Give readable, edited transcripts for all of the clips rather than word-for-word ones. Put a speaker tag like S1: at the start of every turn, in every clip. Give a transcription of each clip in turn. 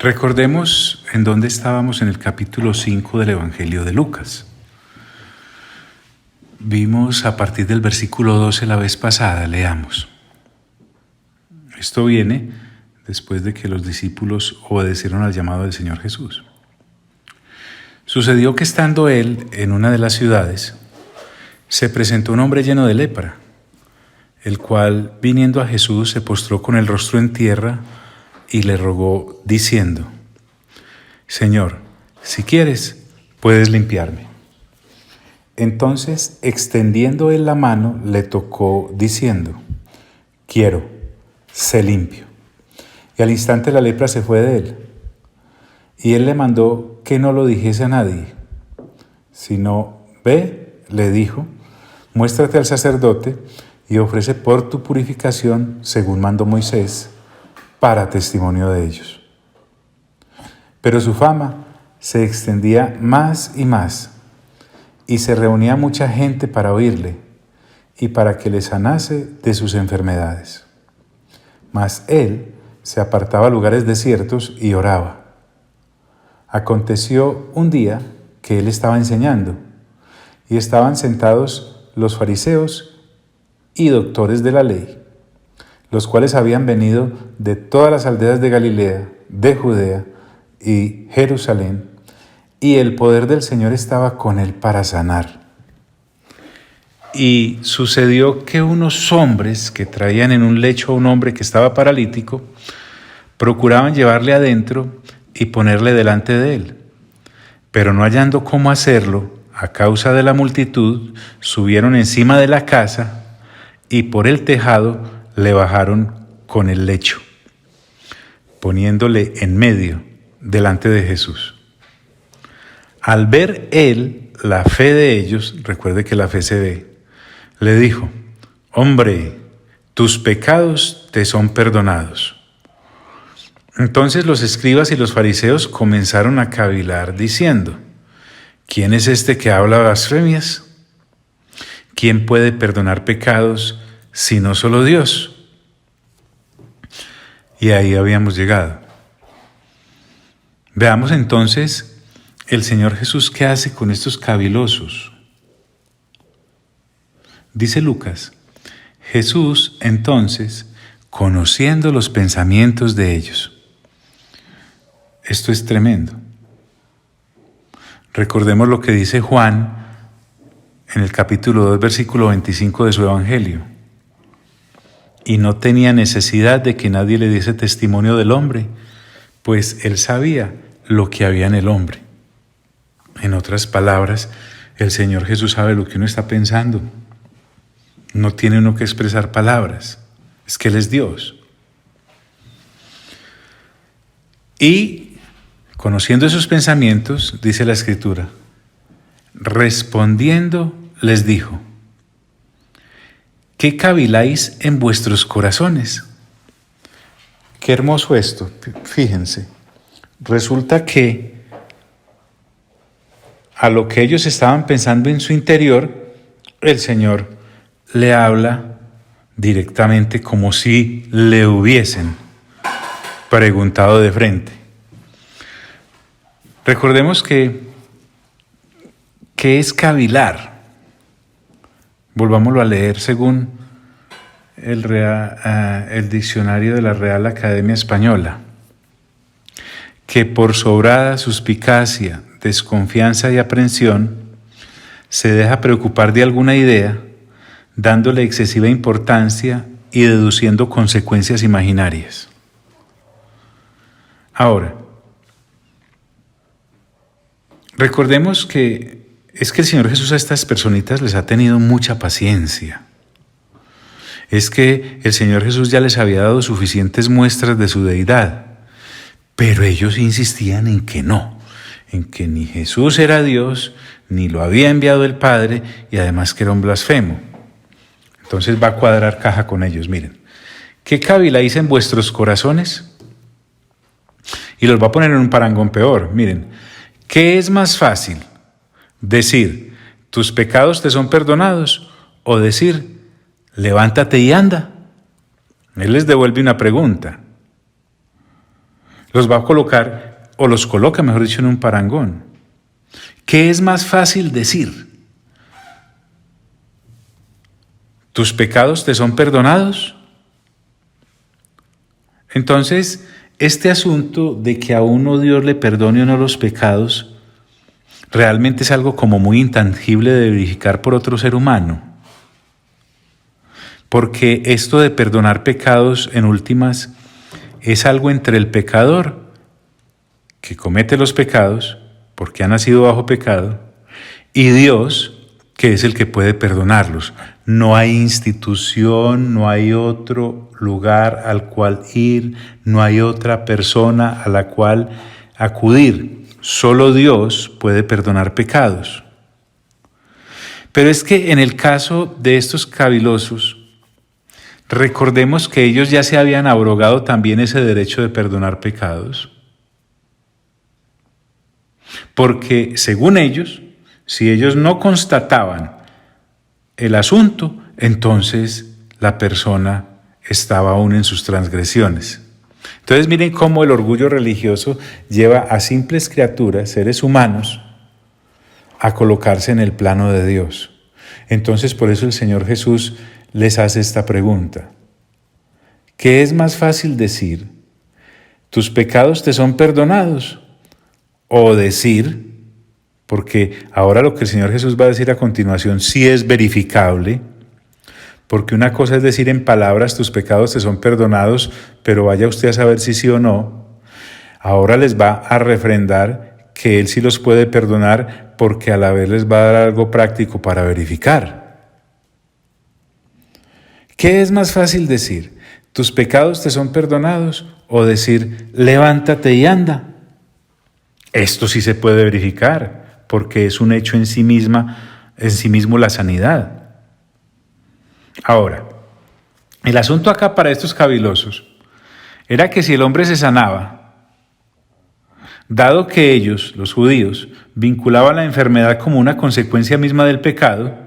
S1: Recordemos en dónde estábamos en el capítulo 5 del Evangelio de Lucas. Vimos a partir del versículo 12 la vez pasada, leamos. Esto viene después de que los discípulos obedecieron al llamado del Señor Jesús. Sucedió que estando él en una de las ciudades, se presentó un hombre lleno de lepra, el cual, viniendo a Jesús, se postró con el rostro en tierra y le rogó, diciendo: Señor, si quieres, puedes limpiarme. Entonces, extendiendo él la mano, le tocó, diciendo: Quiero, sé limpio. Y al instante la lepra se fue de él. Y él le mandó que no lo dijese a nadie, sino: Ve, le dijo, muéstrate al sacerdote y ofrece por tu purificación, según mandó Moisés, para testimonio de ellos. Pero su fama se extendía más y más, y se reunía mucha gente para oírle y para que le sanase de sus enfermedades. Mas él se apartaba a lugares desiertos y oraba. Aconteció un día que él estaba enseñando, y estaban sentados los fariseos y doctores de la ley, los cuales habían venido de todas las aldeas de Galilea, de Judea y Jerusalén, y el poder del Señor estaba con él para sanar. Y sucedió que unos hombres que traían en un lecho a un hombre que estaba paralítico, procuraban llevarle adentro y ponerle delante de él. Pero no hallando cómo hacerlo, a causa de la multitud, subieron encima de la casa y por el tejado le bajaron con el lecho, poniéndole en medio, delante de Jesús. Al ver él la fe de ellos, recuerde que la fe se ve, le dijo: Hombre, tus pecados te son perdonados. Entonces los escribas y los fariseos comenzaron a cavilar, diciendo: ¿Quién es este que habla blasfemias? ¿Quién puede perdonar pecados sino solo Dios? Y ahí habíamos llegado. Veamos entonces el Señor Jesús qué hace con estos cavilosos. Dice Lucas: Jesús entonces, conociendo los pensamientos de ellos. Esto es tremendo. Recordemos lo que dice Juan en el capítulo 2, versículo 25 de su Evangelio. Y no tenía necesidad de que nadie le diese testimonio del hombre, pues él sabía lo que había en el hombre. En otras palabras, el Señor Jesús sabe lo que uno está pensando. No tiene uno que expresar palabras, es que Él es Dios. Y conociendo esos pensamientos, dice la Escritura, respondiendo les dijo: ¿Qué caviláis en vuestros corazones? Qué hermoso esto, fíjense. Resulta que a lo que ellos estaban pensando en su interior, el Señor le habla directamente como si le hubiesen preguntado de frente. Recordemos que ¿qué es cavilar? Volvámoslo a leer según el diccionario de la Real Academia Española. Que por sobrada suspicacia, desconfianza y aprensión se deja preocupar de alguna idea, dándole excesiva importancia y deduciendo consecuencias imaginarias. Ahora, recordemos que es que el Señor Jesús a estas personitas les ha tenido mucha paciencia. Es que el Señor Jesús ya les había dado suficientes muestras de su deidad, pero ellos insistían en que no, en que ni Jesús era Dios, ni lo había enviado el Padre, y además que era un blasfemo. Entonces va a cuadrar caja con ellos. Miren, ¿qué caviláis en vuestros corazones? Y los va a poner en un parangón peor. Miren, ¿qué es más fácil? Decir, tus pecados te son perdonados, o decir, levántate y anda. Él les devuelve una pregunta. Los va a colocar, o los coloca, mejor dicho, en un parangón. ¿Qué es más fácil decir? ¿Tus pecados te son perdonados? Entonces, este asunto de que a uno Dios le perdone o no los pecados, realmente es algo como muy intangible de verificar por otro ser humano. Porque esto de perdonar pecados, en últimas, es algo entre el pecador, que comete los pecados, porque ha nacido bajo pecado, y Dios, que es el que puede perdonarlos. No hay institución, no hay otro lugar al cual ir, no hay otra persona a la cual acudir. Solo Dios puede perdonar pecados. Pero es que en el caso de estos cavilosos, recordemos que ellos ya se habían abrogado también ese derecho de perdonar pecados. Porque según ellos, si ellos no constataban el asunto, entonces la persona estaba aún en sus transgresiones. Entonces miren cómo el orgullo religioso lleva a simples criaturas, seres humanos, a colocarse en el plano de Dios. Entonces por eso el Señor Jesús les hace esta pregunta. ¿Qué es más fácil decir? ¿Tus pecados te son perdonados? O decir, porque ahora lo que el Señor Jesús va a decir a continuación sí es verificable, porque una cosa es decir en palabras, tus pecados te son perdonados, pero vaya usted a saber si sí o no. Ahora les va a refrendar que Él sí los puede perdonar, porque a la vez les va a dar algo práctico para verificar. ¿Qué es más fácil decir? ¿Tus pecados te son perdonados? O decir, levántate y anda. Esto sí se puede verificar, porque es un hecho en sí mismo la sanidad. Ahora, el asunto acá para estos cavilosos era que si el hombre se sanaba, dado que ellos, los judíos, vinculaban la enfermedad como una consecuencia misma del pecado,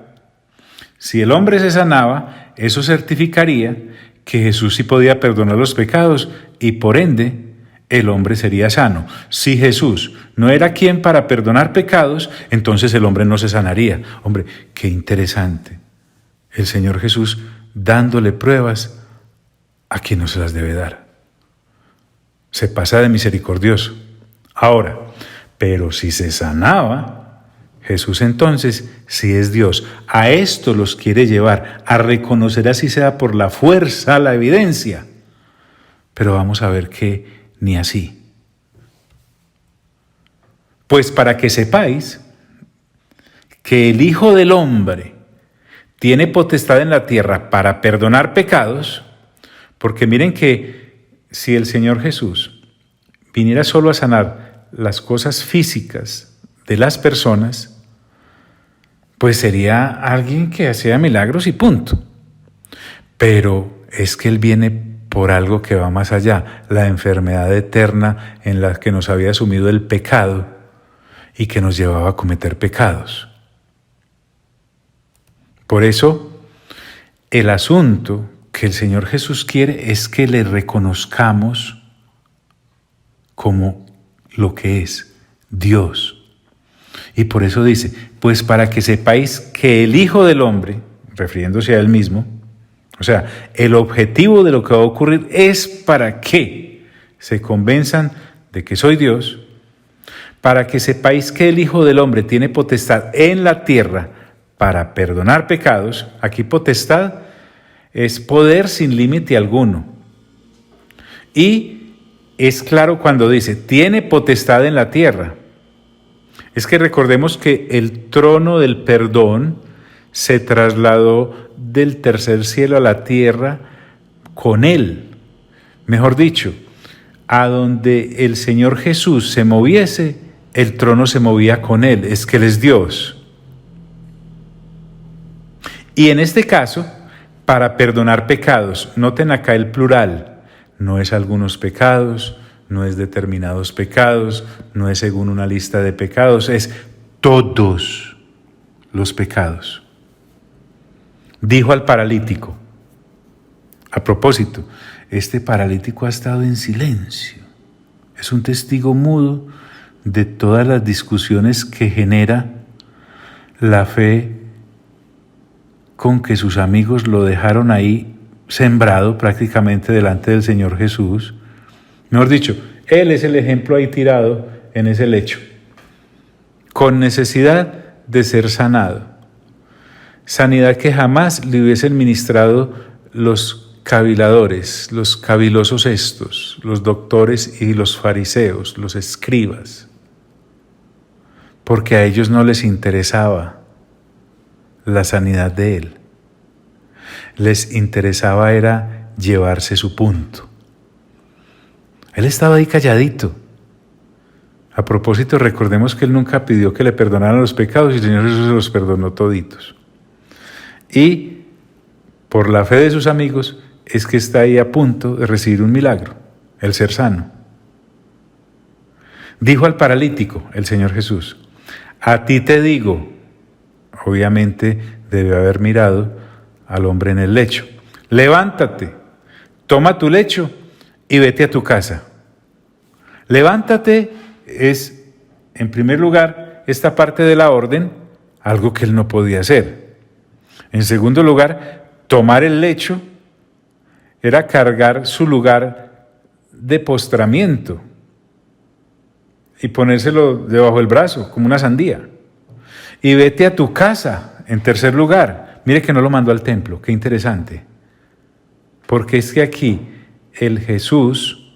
S1: si el hombre se sanaba, eso certificaría que Jesús sí podía perdonar los pecados y por ende el hombre sería sano. Si Jesús no era quien para perdonar pecados, entonces el hombre no se sanaría. Hombre, qué interesante. El Señor Jesús dándole pruebas a quien no se las debe dar. Se pasa de misericordioso. Ahora, pero si se sanaba, Jesús entonces sí es Dios. A esto los quiere llevar, a reconocer así sea por la fuerza, la evidencia. Pero vamos a ver que ni así. Pues para que sepáis que el Hijo del Hombre tiene potestad en la tierra para perdonar pecados, porque miren que si el Señor Jesús viniera solo a sanar las cosas físicas de las personas, pues sería alguien que hacía milagros y punto. Pero es que Él viene por algo que va más allá, la enfermedad eterna en la que nos había sumido el pecado y que nos llevaba a cometer pecados. Por eso, el asunto que el Señor Jesús quiere es que le reconozcamos como lo que es Dios. Y por eso dice, pues para que sepáis que el Hijo del Hombre, refiriéndose a Él mismo, o sea, el objetivo de lo que va a ocurrir es para que se convenzan de que soy Dios, para que sepáis que el Hijo del Hombre tiene potestad en la tierra para perdonar pecados. Aquí potestad es poder sin límite alguno. Y es claro cuando dice, tiene potestad en la tierra. Es que recordemos que el trono del perdón se trasladó del tercer cielo a la tierra con Él. Mejor dicho, a donde el Señor Jesús se moviese, el trono se movía con Él. Es que Él es Dios. Y en este caso, para perdonar pecados, noten acá el plural, no es algunos pecados, no es determinados pecados, no es según una lista de pecados, es todos los pecados. Dijo al paralítico, a propósito, este paralítico ha estado en silencio, Es un testigo mudo de todas las discusiones que genera la fe con que sus amigos lo dejaron ahí sembrado prácticamente delante del Señor Jesús. Mejor dicho, Él es el ejemplo ahí tirado en ese lecho, con necesidad de ser sanado. Sanidad que jamás le hubiesen ministrado los caviladores, los cavilosos estos, los doctores y los fariseos, los escribas, porque a ellos no les interesaba la sanidad de Él. Les interesaba era llevarse su punto. Él estaba ahí calladito. A propósito, recordemos que Él nunca pidió que le perdonaran los pecados y el Señor Jesús se los perdonó toditos. Y por la fe de sus amigos es que está ahí a punto de recibir un milagro, el ser sano. Dijo al paralítico el Señor Jesús: a ti te digo. Obviamente debe haber mirado al hombre en el lecho: levántate, toma tu lecho y vete a tu casa. Levántate es, en primer lugar, esta parte de la orden, algo que él no podía hacer. En segundo lugar, tomar el lecho era cargar su lugar de postramiento y ponérselo debajo del brazo, como una sandía. Y vete a tu casa, en tercer lugar. Mire que no lo mandó al templo, qué interesante. Porque es que aquí el Jesús,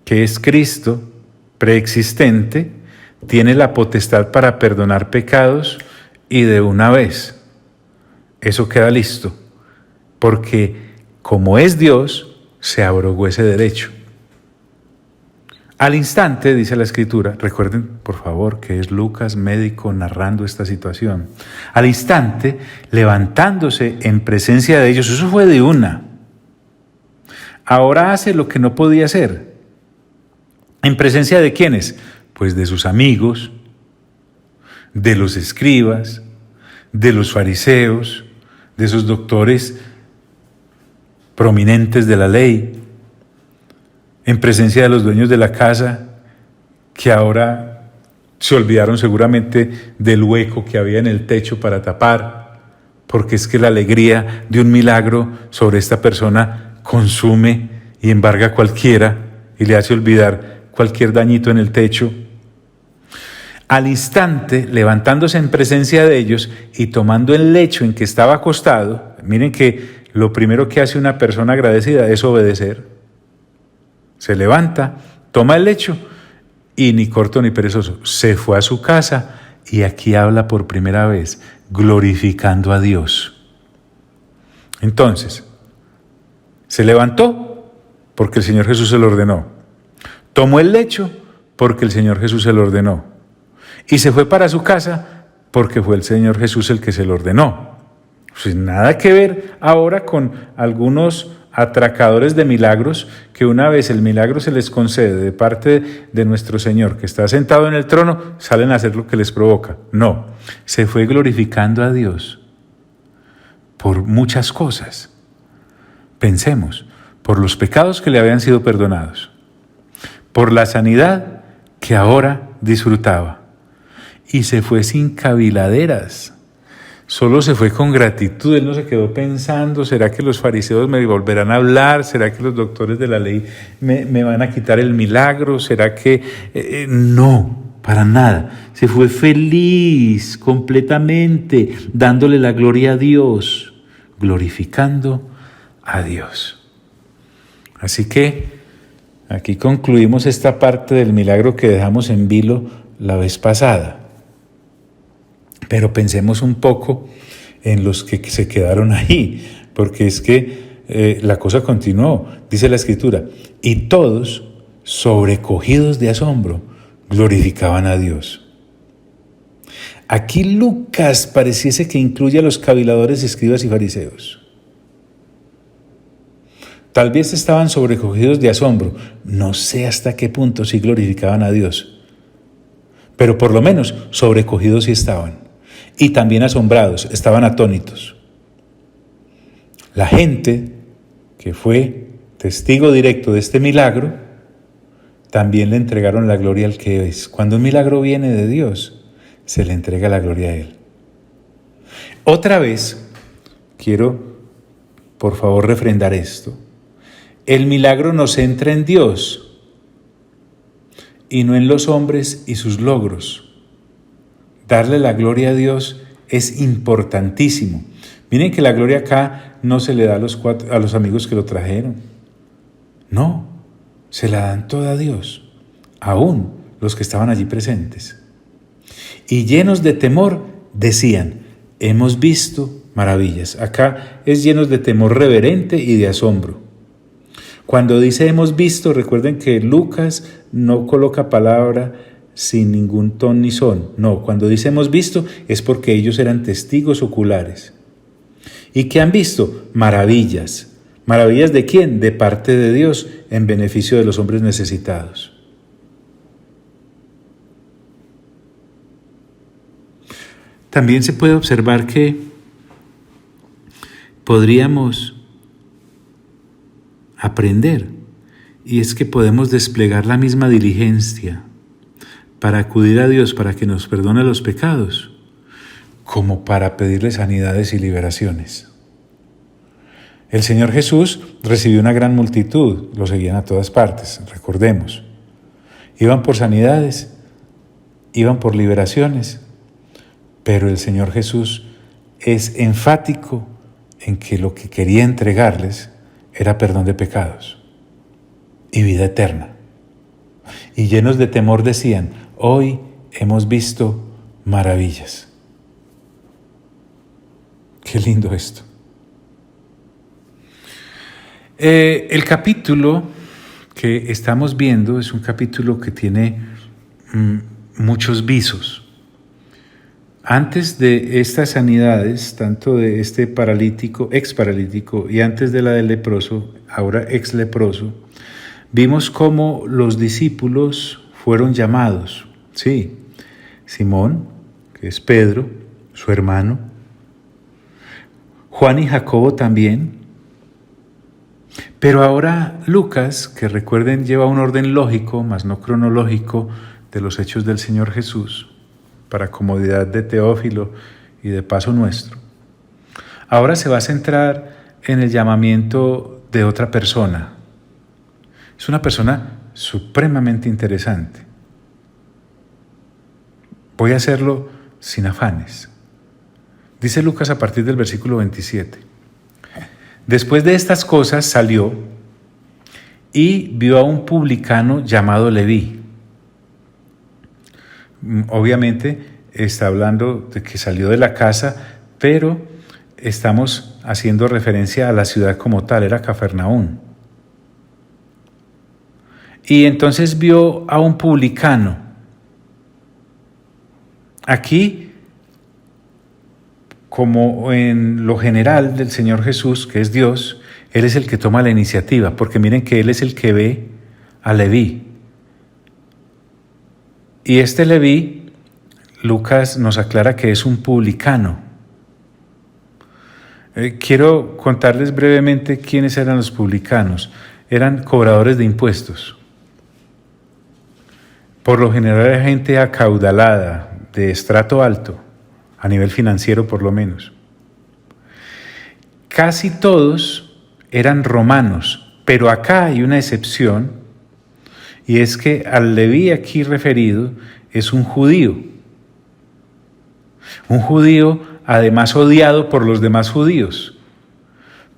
S1: que es Cristo, preexistente, tiene la potestad para perdonar pecados y de una vez. Eso queda listo, porque como es Dios, se abrogó ese derecho. Al instante, dice la Escritura, recuerden por favor que es Lucas, médico, narrando esta situación. Al instante, levantándose en presencia de ellos, eso fue de una. Ahora hace lo que no podía hacer. ¿En presencia de quiénes? Pues de sus amigos, de los escribas, de los fariseos, de esos doctores prominentes de la ley, en presencia de los dueños de la casa, que ahora se olvidaron seguramente del hueco que había en el techo para tapar, porque es que la alegría de un milagro sobre esta persona consume y embarga a cualquiera y le hace olvidar cualquier dañito en el techo. Al instante, levantándose en presencia de ellos y tomando el lecho en que estaba acostado, miren que lo primero que hace una persona agradecida es obedecer. Se levanta, toma el lecho y ni corto ni perezoso, se fue a su casa y aquí habla por primera vez, glorificando a Dios. Entonces, se levantó porque el Señor Jesús se lo ordenó. Tomó el lecho porque el Señor Jesús se lo ordenó. Y se fue para su casa porque fue el Señor Jesús el que se lo ordenó. Pues nada que ver ahora con algunos atracadores de milagros que una vez el milagro se les concede de parte de nuestro Señor que está sentado en el trono, salen a hacer lo que les provoca. No, se fue glorificando a Dios por muchas cosas. Pensemos, por los pecados que le habían sido perdonados, por la sanidad que ahora disfrutaba. Y se fue sin caviladeras, solo se fue con gratitud. Él no se quedó pensando, ¿será que los fariseos me volverán a hablar? ¿Será que los doctores de la ley me van a quitar el milagro? ¿Será que...? No, para nada. Se fue feliz completamente, dándole la gloria a Dios, glorificando a Dios. Así que aquí concluimos esta parte del milagro que dejamos en vilo la vez pasada. Pero pensemos un poco en los que se quedaron ahí, porque es que la cosa continuó. Dice la Escritura, y todos, sobrecogidos de asombro, glorificaban a Dios. Aquí Lucas pareciese que incluye a los caviladores, escribas y fariseos. Tal vez estaban sobrecogidos de asombro, no sé hasta qué punto sí glorificaban a Dios, pero por lo menos sobrecogidos sí estaban. Y también asombrados, estaban atónitos. La gente que fue testigo directo de este milagro también le entregaron la gloria al que es. Cuando un milagro viene de Dios, se le entrega la gloria a Él. Otra vez, quiero, por favor, refrendar esto. El milagro nos centra en Dios y no en los hombres y sus logros. Darle la gloria a Dios es importantísimo. Miren que la gloria acá no se le da a los amigos que lo trajeron. No, se la dan toda a Dios, aún los que estaban allí presentes. Y llenos de temor decían, hemos visto maravillas. Acá es llenos de temor reverente y de asombro. Cuando dice hemos visto, recuerden que Lucas no coloca palabra sin ningún ton ni son. No, cuando dice hemos visto es porque ellos eran testigos oculares. ¿Y qué han visto? Maravillas. ¿Maravillas de quién? De parte de Dios, en beneficio de los hombres necesitados. También se puede observar que podríamos aprender, y es que podemos desplegar la misma diligencia para acudir a Dios para que nos perdone los pecados, como para pedirle sanidades y liberaciones. El Señor Jesús recibió una gran multitud, lo seguían a todas partes, recordemos. Iban por sanidades, iban por liberaciones, pero el Señor Jesús es enfático en que lo que quería entregarles era perdón de pecados y vida eterna. Y llenos de temor decían, hoy hemos visto maravillas. Qué lindo esto. El capítulo que estamos viendo es un capítulo que tiene muchos visos. Antes de estas sanidades, tanto de este paralítico, ex paralítico, y antes de la del leproso, ahora ex leproso, vimos cómo los discípulos fueron llamados. Sí, Simón, que es Pedro, su hermano, Juan y Jacobo también, pero ahora Lucas, que recuerden lleva un orden lógico, más no cronológico, de los hechos del Señor Jesús, para comodidad de Teófilo y de paso nuestro. Ahora se va a centrar en el llamamiento de otra persona. Es una persona supremamente interesante. Voy a hacerlo sin afanes. Dice Lucas a partir del versículo 27. Después de estas cosas salió y vio a un publicano llamado Leví. Obviamente está hablando de que salió de la casa, pero estamos haciendo referencia a la ciudad como tal, era Cafarnaún. Y entonces vio a un publicano. Aquí, como en lo general del Señor Jesús, que es Dios, Él es el que toma la iniciativa, porque miren que Él es el que ve a Leví. Y este Leví, Lucas nos aclara que es un publicano. Quiero contarles brevemente quiénes eran los publicanos. Eran cobradores de impuestos. Por lo general era gente acaudalada, de estrato alto, a nivel financiero por lo menos. Casi todos eran romanos, pero acá hay una excepción, y es que al Leví aquí referido es un judío además odiado por los demás judíos,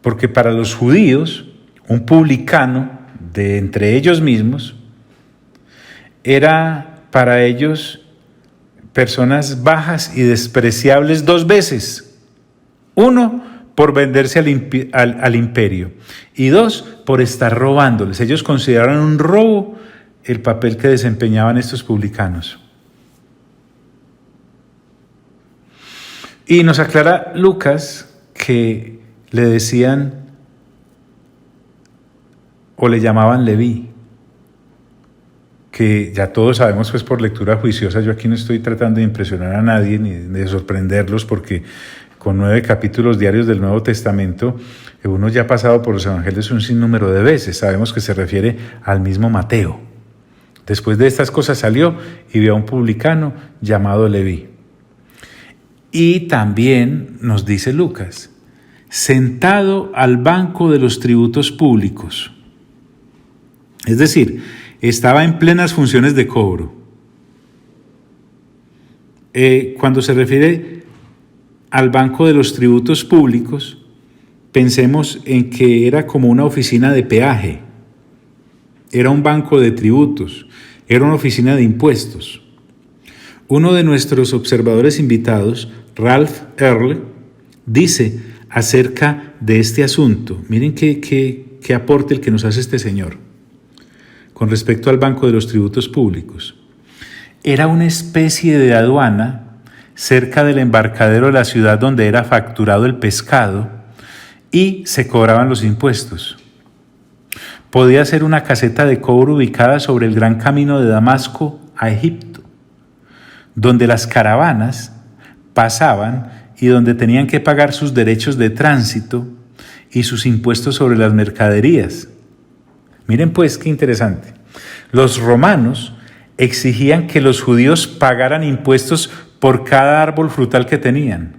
S1: porque para los judíos un publicano de entre ellos mismos era para ellos personas bajas y despreciables dos veces. Uno, por venderse al imperio, y dos, por estar robándoles. Ellos consideraron un robo el papel que desempeñaban estos publicanos. Y nos aclara Lucas que le decían o le llamaban Leví, que ya todos sabemos pues por lectura juiciosa. Yo aquí no estoy tratando de impresionar a nadie ni de sorprenderlos, porque con 9 capítulos diarios del Nuevo Testamento uno ya ha pasado por los evangelios un sinnúmero de veces. Sabemos que se refiere al mismo Mateo, Después de estas cosas salió y vio a un publicano llamado Leví. Y también nos dice Lucas, sentado al banco de los tributos públicos. Es decir, estaba en plenas funciones de cobro. Cuando se refiere al banco de los tributos públicos, pensemos en que era como una oficina de peaje, era un banco de tributos, era una oficina de impuestos. Uno de nuestros observadores invitados, Ralph Earle, dice acerca de este asunto, miren qué aporte el que nos hace este señor, con respecto al banco de los tributos públicos. Era una especie de aduana cerca del embarcadero de la ciudad donde era facturado el pescado y se cobraban los impuestos. Podía ser una caseta de cobro ubicada sobre el gran camino de Damasco a Egipto, donde las caravanas pasaban y donde tenían que pagar sus derechos de tránsito y sus impuestos sobre las mercaderías. Miren pues qué interesante. Los romanos exigían que los judíos pagaran impuestos por cada árbol frutal que tenían,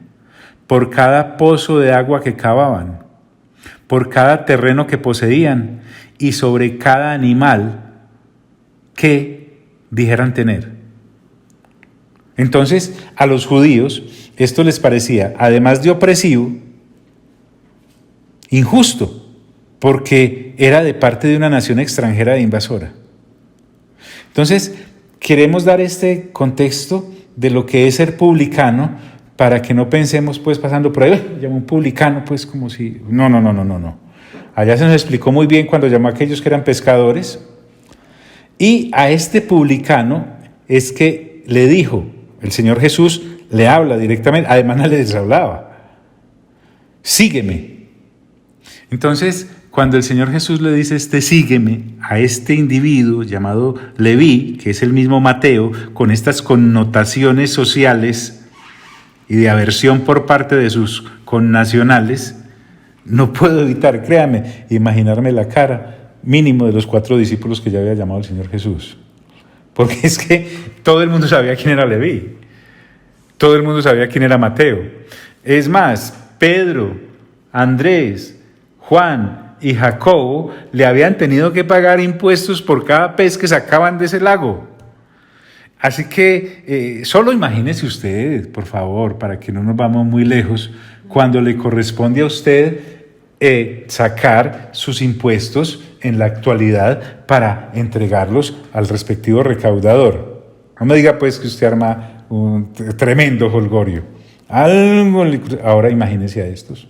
S1: por cada pozo de agua que cavaban, por cada terreno que poseían y sobre cada animal que dijeran tener. Entonces, a los judíos esto les parecía, además de opresivo, injusto, porque era de parte de una nación extranjera e invasora. Entonces, queremos dar este contexto de lo que es ser publicano para que no pensemos pues pasando por ahí, llamó un publicano pues como si... No. Allá se nos explicó muy bien cuando llamó a aquellos que eran pescadores y a este publicano es que le dijo, el Señor Jesús le habla directamente, además no les hablaba, sígueme. Entonces, cuando el Señor Jesús le dice sígueme a este individuo llamado Leví, que es el mismo Mateo, con estas connotaciones sociales y de aversión por parte de sus connacionales, no puedo evitar, créame, imaginarme la cara mínimo de los 4 discípulos que ya había llamado el Señor Jesús. Porque es que todo el mundo sabía quién era Leví, todo el mundo sabía quién era Mateo. Es más, Pedro, Andrés, Juan y Jacobo le habían tenido que pagar impuestos por cada pez que sacaban de ese lago. Así que solo imagínese usted, por favor, para que no nos vamos muy lejos, cuando le corresponde a usted sacar sus impuestos en la actualidad para entregarlos al respectivo recaudador. No me diga pues que usted arma un tremendo jolgorio. Ahora imagínese a estos.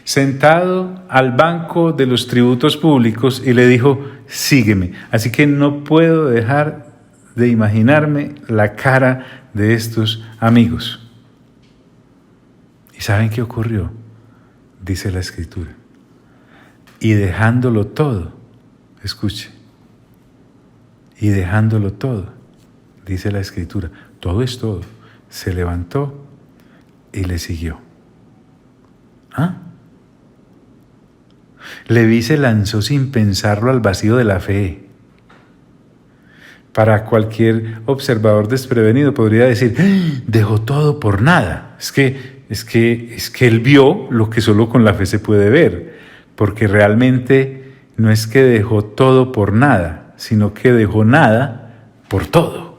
S1: Sentado al banco de los tributos públicos y le dijo, sígueme. Así que no puedo dejar de imaginarme la cara de estos amigos. ¿Y saben qué ocurrió? Dice la Escritura. Y dejándolo todo, escuche, y dejándolo todo, dice la Escritura, todo es todo, se levantó y le siguió. Leví se lanzó sin pensarlo al vacío de la fe. Para cualquier observador desprevenido podría decir, dejó todo por nada. Es que él vio lo que solo con la fe se puede ver, porque realmente no es que dejó todo por nada, sino que dejó nada por todo.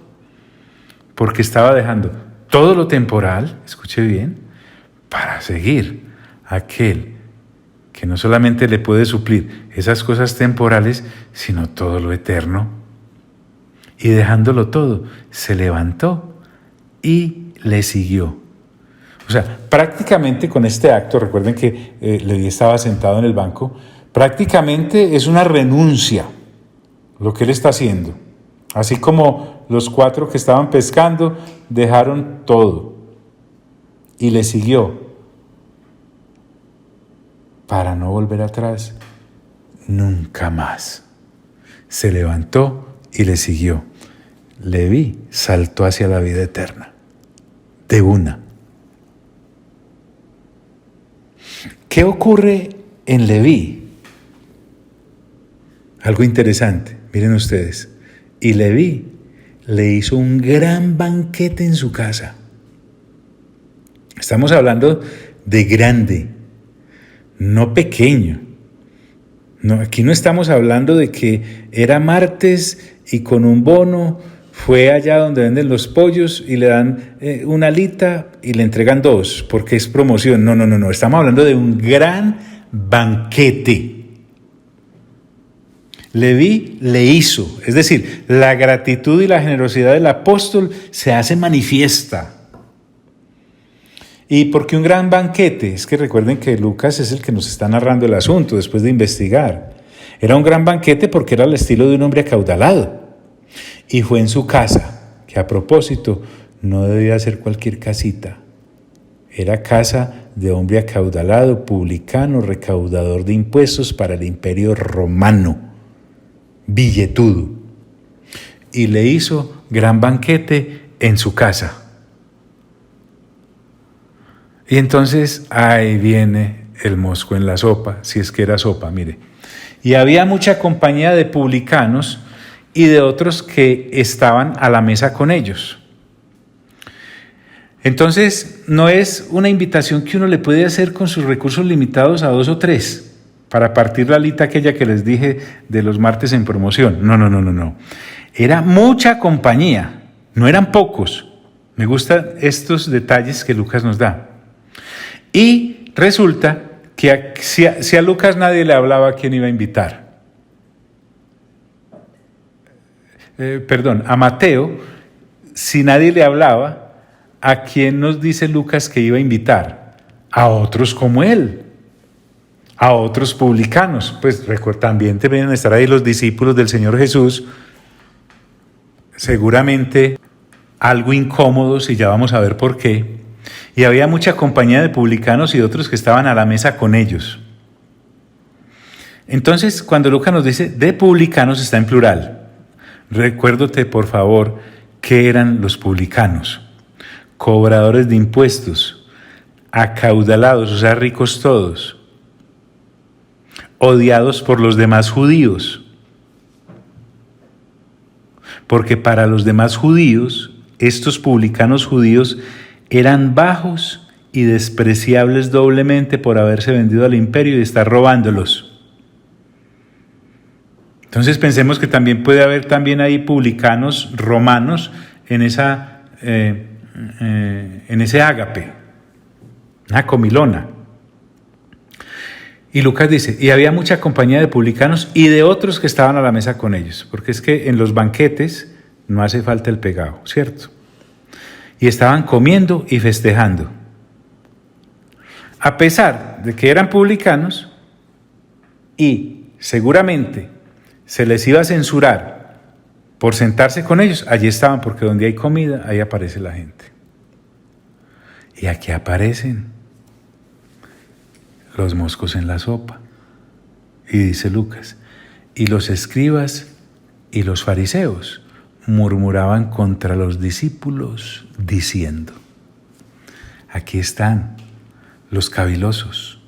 S1: Porque estaba dejando todo lo temporal, escuche bien, para seguir a aquel que no solamente le puede suplir esas cosas temporales, sino todo lo eterno. Y dejándolo todo, se levantó y le siguió. O sea, prácticamente con este acto, recuerden que Leví estaba sentado en el banco, prácticamente es una renuncia lo que él está haciendo. Así como los 4 que estaban pescando dejaron todo y le siguió para no volver atrás nunca más. Se levantó y le siguió. Leví saltó hacia la vida eterna, de una. ¿Qué ocurre en Leví? Algo interesante, miren ustedes. Y Leví le hizo un gran banquete en su casa. Estamos hablando de grande, no pequeño. No, aquí no estamos hablando de que era martes y con un bono fue allá donde venden los pollos y le dan una alita y le entregan 2 porque es promoción. No. Estamos hablando de un gran banquete. Leví le hizo, es decir, la gratitud y la generosidad del apóstol se hace manifiesta. ¿Y por qué un gran banquete? Es que recuerden que Lucas es el que nos está narrando el asunto después de investigar. Era un gran banquete porque era el estilo de un hombre acaudalado. Y fue en su casa, que a propósito no debía ser cualquier casita. Era casa de hombre acaudalado, publicano, recaudador de impuestos para el imperio romano, billetudo. Y le hizo gran banquete en su casa. Y entonces ahí viene el mosco en la sopa, si es que era sopa, mire. Y había mucha compañía de publicanos y de otros que estaban a la mesa con ellos. Entonces, no es una invitación que uno le puede hacer con sus recursos limitados a 2 o 3 para partir la alita aquella que les dije de los martes en promoción. No. Era mucha compañía, no eran pocos. Me gustan estos detalles que Lucas nos da. Y resulta que si a Lucas nadie le hablaba, ¿a quién iba a invitar? A Mateo, si nadie le hablaba, ¿a quién nos dice Lucas que iba a invitar? A otros como él, a otros publicanos. Pues también deben estar ahí los discípulos del Señor Jesús, seguramente algo incómodos, y ya vamos a ver por qué. Y había mucha compañía de publicanos y otros que estaban a la mesa con ellos. Entonces, cuando Lucas nos dice de publicanos, está en plural. Recuérdate, por favor, qué eran los publicanos. Cobradores de impuestos, acaudalados, o sea, ricos todos, odiados por los demás judíos. Porque para los demás judíos, estos publicanos judíos eran bajos y despreciables doblemente por haberse vendido al imperio y estar robándolos. Entonces pensemos que también puede haber también ahí publicanos romanos en ese ágape, una comilona. Y Lucas dice, y había mucha compañía de publicanos y de otros que estaban a la mesa con ellos, porque es que en los banquetes no hace falta el pegado, ¿cierto? Y estaban comiendo y festejando. A pesar de que eran publicanos y seguramente se les iba a censurar por sentarse con ellos, allí estaban, porque donde hay comida, ahí aparece la gente. Y aquí aparecen los moscos en la sopa. Y dice Lucas, y los escribas y los fariseos murmuraban contra los discípulos diciendo, aquí están los cavilosos,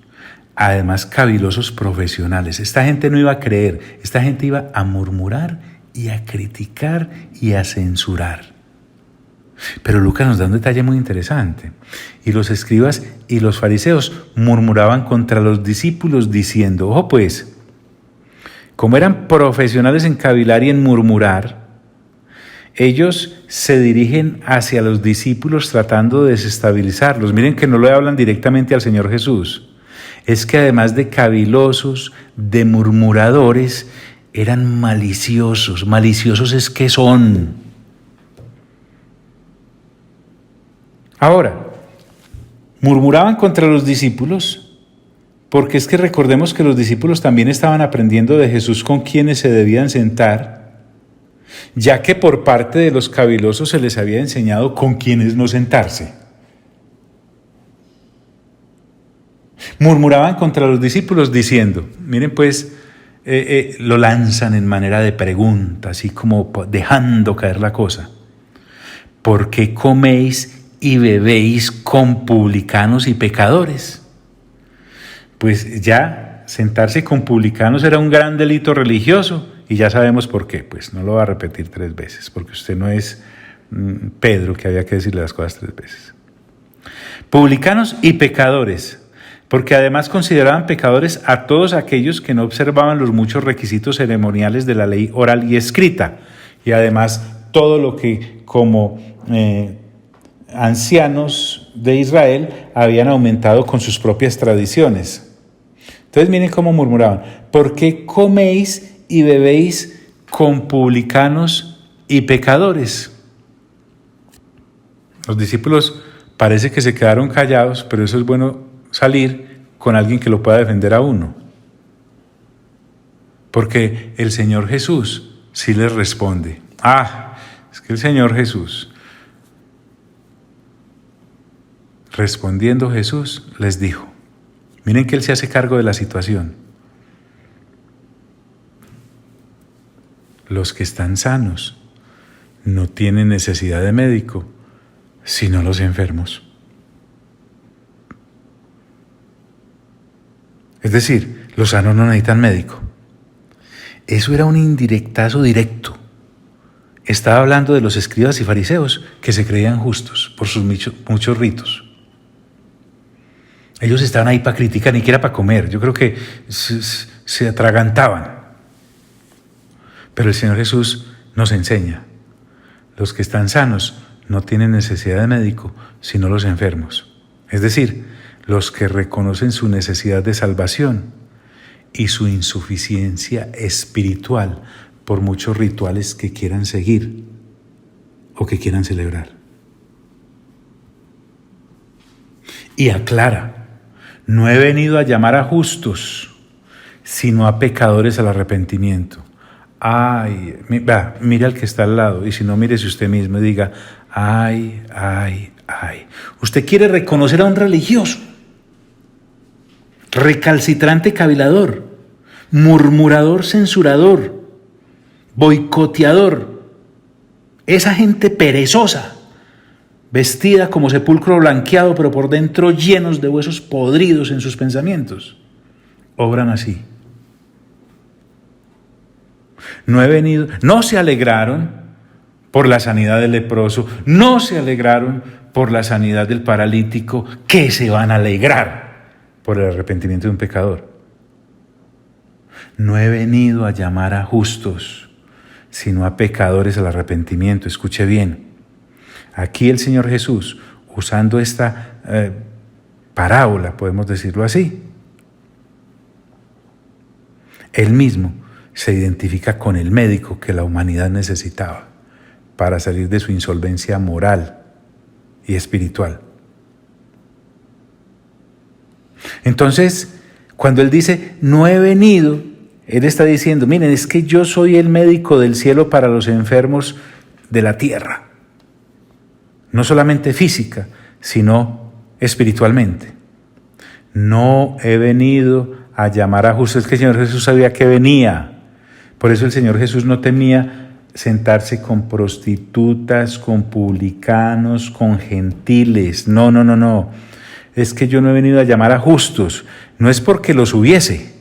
S1: además cavilosos profesionales. Esta gente no iba a creer, esta gente iba a murmurar y a criticar y a censurar. Pero Lucas nos da un detalle muy interesante. Y los escribas y los fariseos murmuraban contra los discípulos diciendo, ojo pues, como eran profesionales en cavilar y en murmurar, ellos se dirigen hacia los discípulos tratando de desestabilizarlos. Miren que no le hablan directamente al Señor Jesús. Es que además de cavilosos, de murmuradores, eran maliciosos. Maliciosos es que son. Ahora, murmuraban contra los discípulos, porque es que recordemos que los discípulos también estaban aprendiendo de Jesús con quienes se debían sentar, ya que por parte de los cavilosos se les había enseñado con quienes no sentarse. Murmuraban contra los discípulos diciendo, miren pues, lo lanzan en manera de pregunta, así como dejando caer la cosa. ¿Por qué coméis y bebéis con publicanos y pecadores? Pues ya sentarse con publicanos era un gran delito religioso y ya sabemos por qué. Pues no lo va a repetir 3 veces, porque usted no es Pedro, que había que decirle las cosas 3 veces. Publicanos y pecadores, porque además consideraban pecadores a todos aquellos que no observaban los muchos requisitos ceremoniales de la ley oral y escrita, y además todo lo que como ancianos de Israel habían aumentado con sus propias tradiciones. Entonces miren cómo murmuraban: ¿por qué coméis y bebéis con publicanos y pecadores? Los discípulos parece que se quedaron callados, pero eso es bueno salir con alguien que lo pueda defender a uno. Porque el Señor Jesús sí les responde. Es que el Señor Jesús, respondiendo Jesús, les dijo, miren que Él se hace cargo de la situación. Los que están sanos no tienen necesidad de médico, sino los enfermos. Es decir, los sanos no necesitan médico. Eso era un indirectazo directo. Estaba hablando de los escribas y fariseos que se creían justos por sus muchos ritos. Ellos estaban ahí para criticar, ni siquiera para comer. Yo creo que se atragantaban. Pero el Señor Jesús nos enseña: los que están sanos no tienen necesidad de médico, sino los enfermos. Es decir, los que reconocen su necesidad de salvación y su insuficiencia espiritual por muchos rituales que quieran seguir o que quieran celebrar. Y aclara: no he venido a llamar a justos, sino a pecadores al arrepentimiento. Mire al que está al lado, y si no, mírese usted mismo y diga: ay. Usted quiere reconocer a un religioso, recalcitrante cavilador, murmurador censurador, boicoteador, esa gente perezosa, vestida como sepulcro blanqueado, pero por dentro llenos de huesos podridos en sus pensamientos. Obran así. No se alegraron por la sanidad del leproso, no se alegraron por la sanidad del paralítico, que se van a alegrar por el arrepentimiento de un pecador. No he venido a llamar a justos, sino a pecadores al arrepentimiento. Escuche bien. Aquí el Señor Jesús, usando esta parábola, podemos decirlo así, Él mismo se identifica con el médico que la humanidad necesitaba para salir de su insolvencia moral y espiritual. Entonces, cuando Él dice, no he venido, Él está diciendo, miren, es que yo soy el médico del cielo para los enfermos de la tierra. No solamente física, sino espiritualmente. No he venido a llamar a justos. Es que el Señor Jesús sabía que venía. Por eso el Señor Jesús no temía sentarse con prostitutas, con publicanos, con gentiles. No. Es que yo no he venido a llamar a justos. No es porque los hubiese,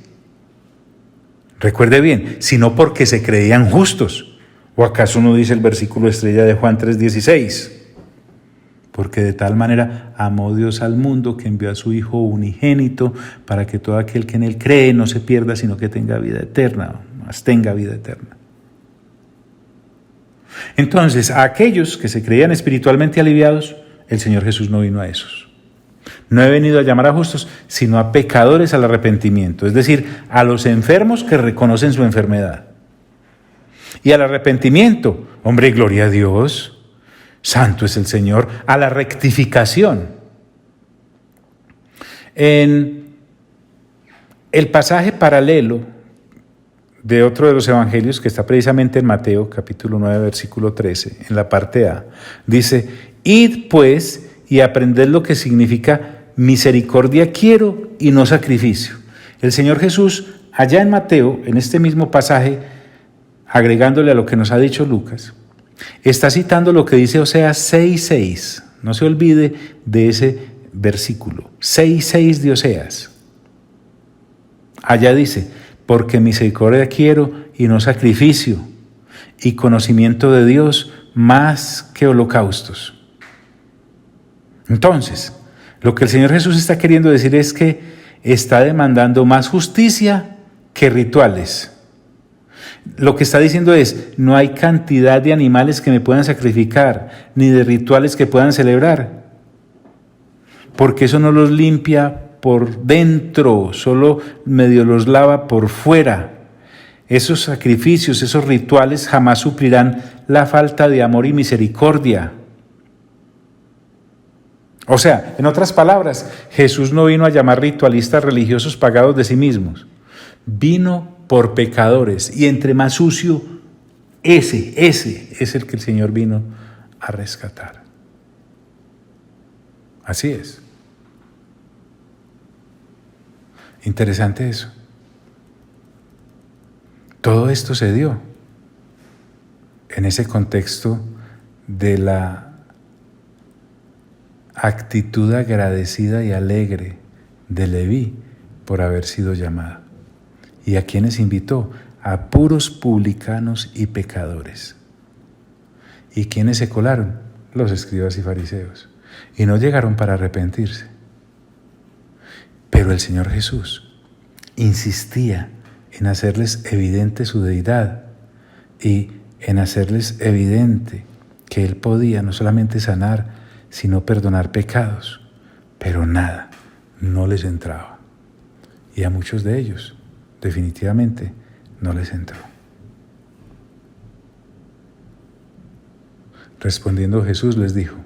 S1: recuerde bien, sino porque se creían justos. ¿O acaso no dice el versículo estrella de Juan 3:16? Porque de tal manera amó Dios al mundo que envió a su Hijo unigénito para que todo aquel que en Él cree no se pierda, sino que tenga vida eterna, más tenga vida eterna. Entonces, a aquellos que se creían espiritualmente aliviados, el Señor Jesús no vino a esos. No he venido a llamar a justos, sino a pecadores al arrepentimiento, es decir, a los enfermos que reconocen su enfermedad. Y al arrepentimiento, hombre, gloria a Dios, santo es el Señor, a la rectificación. En el pasaje paralelo de otro de los evangelios, que está precisamente en Mateo, capítulo 9, versículo 13, en la parte A, dice, id pues y aprended lo que significa misericordia quiero y no sacrificio. El Señor Jesús, allá en Mateo, en este mismo pasaje, agregándole a lo que nos ha dicho Lucas, está citando lo que dice Oseas 6:6. No se olvide de ese versículo, 6:6 de Oseas. Allá dice, porque misericordia quiero y no sacrificio, y conocimiento de Dios más que holocaustos. Entonces, lo que el Señor Jesús está queriendo decir es que está demandando más justicia que rituales. Lo que está diciendo es, no hay cantidad de animales que me puedan sacrificar, ni de rituales que puedan celebrar, porque eso no los limpia por dentro, solo medio los lava por fuera. Esos sacrificios, esos rituales jamás suplirán la falta de amor y misericordia. O sea, en otras palabras, Jesús no vino a llamar ritualistas religiosos pagados de sí mismos. Vino por pecadores, y entre más sucio, ese es el que el Señor vino a rescatar. Así es. Interesante eso. Todo esto se dio en ese contexto de la actitud agradecida y alegre de Leví por haber sido llamada. ¿Y a quiénes invitó? A puros publicanos y pecadores. ¿Y quiénes se colaron? Los escribas y fariseos. Y no llegaron para arrepentirse. Pero el Señor Jesús insistía en hacerles evidente su deidad y en hacerles evidente que Él podía no solamente sanar, sino perdonar pecados. Pero nada, no les entraba. Y a muchos de ellos, definitivamente, no les entró. Respondiendo Jesús les dijo: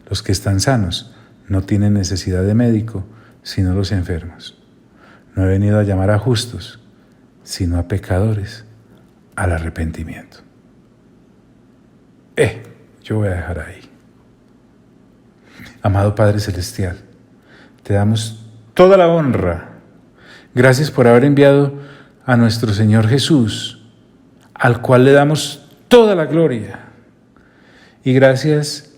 S1: los que están sanos no tienen necesidad de médico, sino los enfermos. No he venido a llamar a justos, sino a pecadores al arrepentimiento. Yo voy a dejar ahí. Amado Padre Celestial, te damos toda la honra. Gracias por haber enviado a nuestro Señor Jesús, al cual le damos toda la gloria. Y gracias,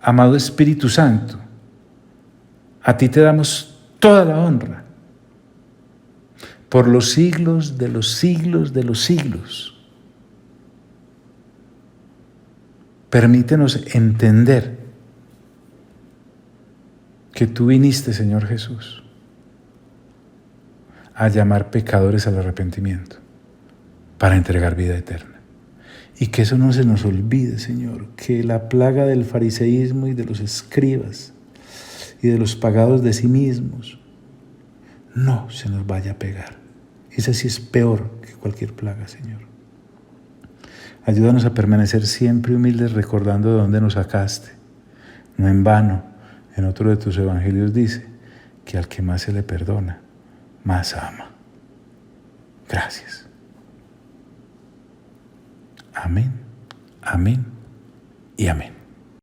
S1: amado Espíritu Santo, a ti te damos toda la honra por los siglos de los siglos de los siglos. Permítenos entender que tú viniste, Señor Jesús, a llamar pecadores al arrepentimiento para entregar vida eterna. Y que eso no se nos olvide, Señor, que la plaga del fariseísmo y de los escribas y de los pagados de sí mismos no se nos vaya a pegar. Esa sí es peor que cualquier plaga, Señor. Ayúdanos a permanecer siempre humildes, recordando de dónde nos sacaste. No en vano, en otro de tus evangelios dice que al que más se le perdona, más ama. Gracias. Amén, amén y amén.